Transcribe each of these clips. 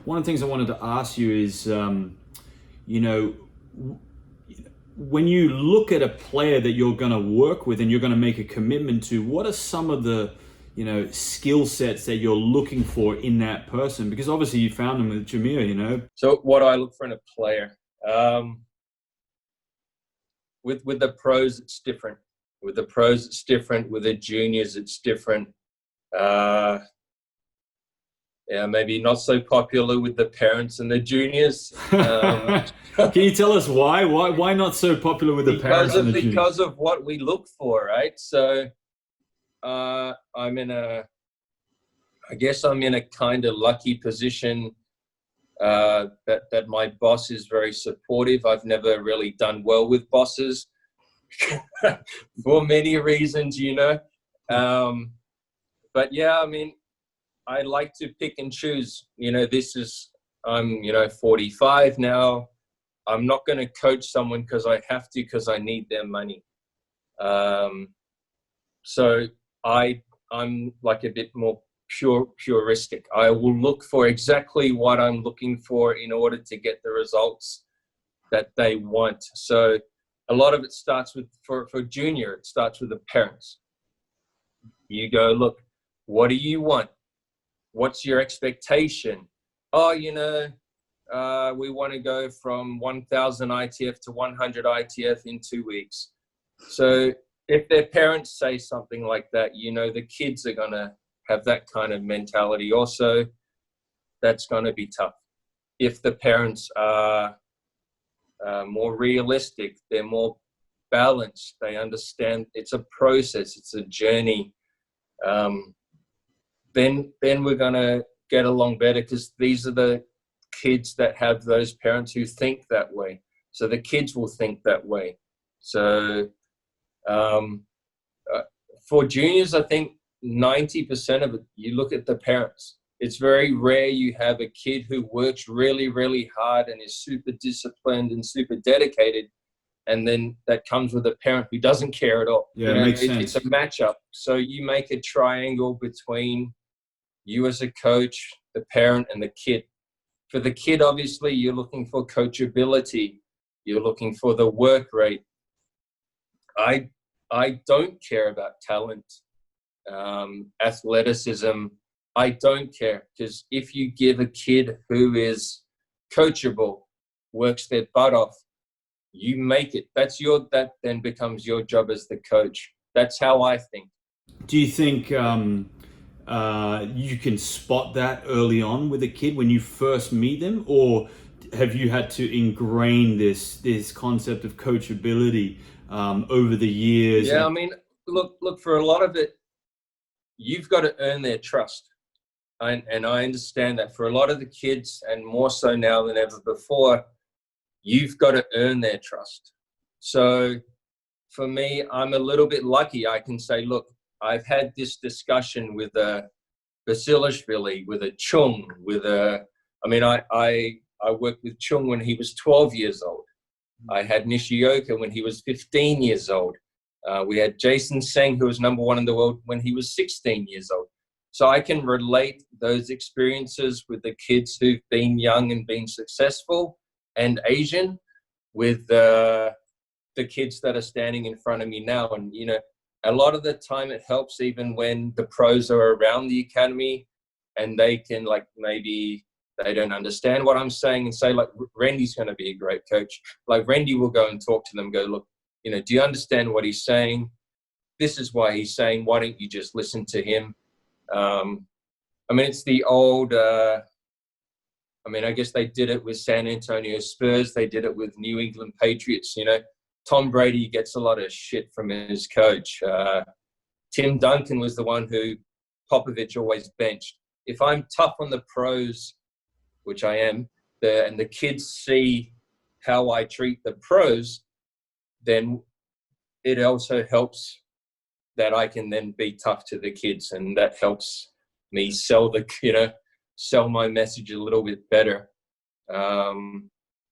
one of the things I wanted to ask you is, you know, when you look at a player that you're going to work with and you're going to make a commitment to, what are some of the, skill sets that you're looking for in that person? Because obviously you found them with Jameer. So what do I look for in a player? With the pros, it's different. With the pros, it's different. With the juniors, it's different. Yeah, maybe not so popular with the parents and the juniors. Can you tell us why? Why not so popular with the parents and the juniors? Because of what we look for, right? So I guess I'm in a kind of lucky position that my boss is very supportive. I've never really done well with bosses for many reasons, But yeah, I mean, I like to pick and choose. I'm 45 now. I'm not going to coach someone because I have to, because I need their money. So I'm like a bit more puristic. I will look for exactly what I'm looking for in order to get the results that they want. So a lot of it starts with, for junior, it starts with the parents. You go, look, what do you want? What's your expectation? Oh, we want to go from 1,000 ITF to 100 ITF in 2 weeks. So if their parents say something like that, the kids are going to have that kind of mentality also. That's going to be tough. If the parents are more realistic, they're more balanced, they understand it's a process, it's a journey, then we're going to get along better, because these are the kids that have those parents who think that way. So the kids will think that way. So for juniors, I think 90% of it, you look at the parents. It's very rare you have a kid who works really, really hard and is super disciplined and super dedicated, and then that comes with a parent who doesn't care at all. Yeah, it makes sense. It's a matchup. So you make a triangle between you as a coach, the parent, and the kid. For the kid, obviously, you're looking for coachability. You're looking for the work rate. I don't care about talent, athleticism. I don't care, because if you give a kid who is coachable, works their butt off, you make it. That then becomes your job as the coach. That's how I think. Do you think you can spot that early on with a kid when you first meet them, or have you had to ingrain this concept of coachability over the years? Yeah, I mean, look, for a lot of it, you've got to earn their trust. And I understand that for a lot of the kids, and more so now than ever before, you've got to earn their trust. So for me, I'm a little bit lucky. I can say, look, I've had this discussion with a Basilashvili, with a Chung, I worked with Chung when he was 12 years old. I had Nishioka when he was 15 years old. We had Jason Seng, who was #1 in the world, when he was 16 years old. So I can relate those experiences with the kids who've been young and been successful and Asian with the kids that are standing in front of me now. And, a lot of the time it helps even when the pros are around the academy and they can, like, maybe they don't understand what I'm saying and say, like, Randy's going to be a great coach. Like, Randy will go and talk to them, go, look, do you understand what he's saying? This is why he's saying, why don't you just listen to him? It's the old, I guess they did it with San Antonio Spurs. They did it with New England Patriots. Tom Brady gets a lot of shit from his coach. Tim Duncan was the one who Popovich always benched. If I'm tough on the pros, which I am, and the kids see how I treat the pros, then it also helps that I can then be tough to the kids, and that helps me sell my message a little bit better.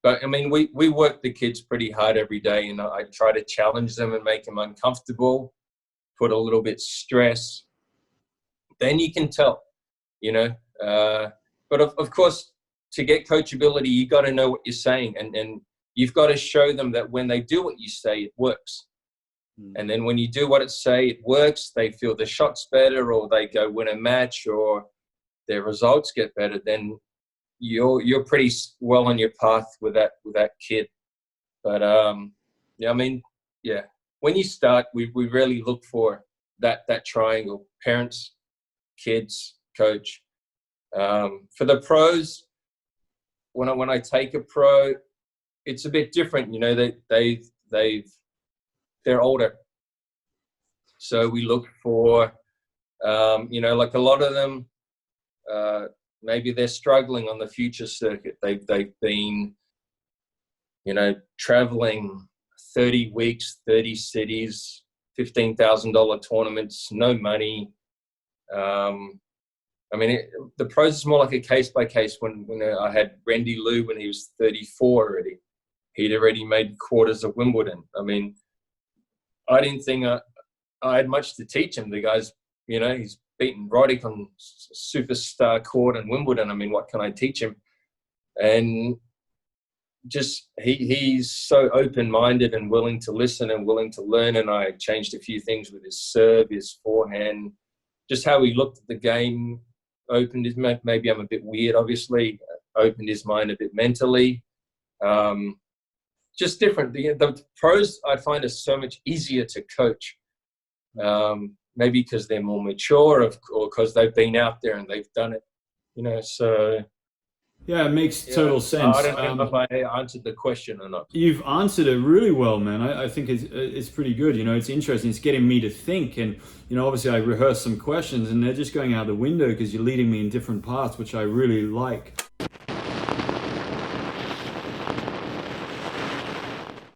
But we work the kids pretty hard every day, and I try to challenge them and make them uncomfortable, put a little bit stress. Then you can tell, but of course, to get coachability, you got to know what you're saying, and you've got to show them that when they do what you say, it works. And then when you do what it say, it works. They feel the shots better, or they go win a match, or their results get better. Then you're pretty well on your path with that kid. But yeah, I mean, yeah. When you start, we really look for that triangle: parents, kids, coach. For the pros, when I take a pro, it's a bit different. You know, they're older, so we look for you know, like a lot of them, maybe they're struggling on the future circuit. They've been, you know, traveling 30 weeks, 30 cities, $15,000 tournaments, no money. I mean, the pros is more like a case by case. When I had Randy Liu when he was 34 already, he'd already made quarters of Wimbledon. I mean, I didn't think I had much to teach him. The guy's, you know, he's beaten Roddick on superstar court in Wimbledon. I mean, what can I teach him? And just he's so open-minded and willing to listen and willing to learn. And I changed a few things with his serve, his forehand, just how he looked at the game. Opened his, maybe I'm a bit weird, obviously, opened his mind a bit mentally. Just different. The pros I find are so much easier to coach. Maybe because they're more mature, or because they've been out there and they've done it, you know. So yeah, it makes total sense. I don't know if I answered the question or not. You've answered it really well, man. I think it's pretty good. You know, it's interesting. It's getting me to think, and you know, obviously I rehearse some questions, and they're just going out the window because you're leading me in different paths, which I really like.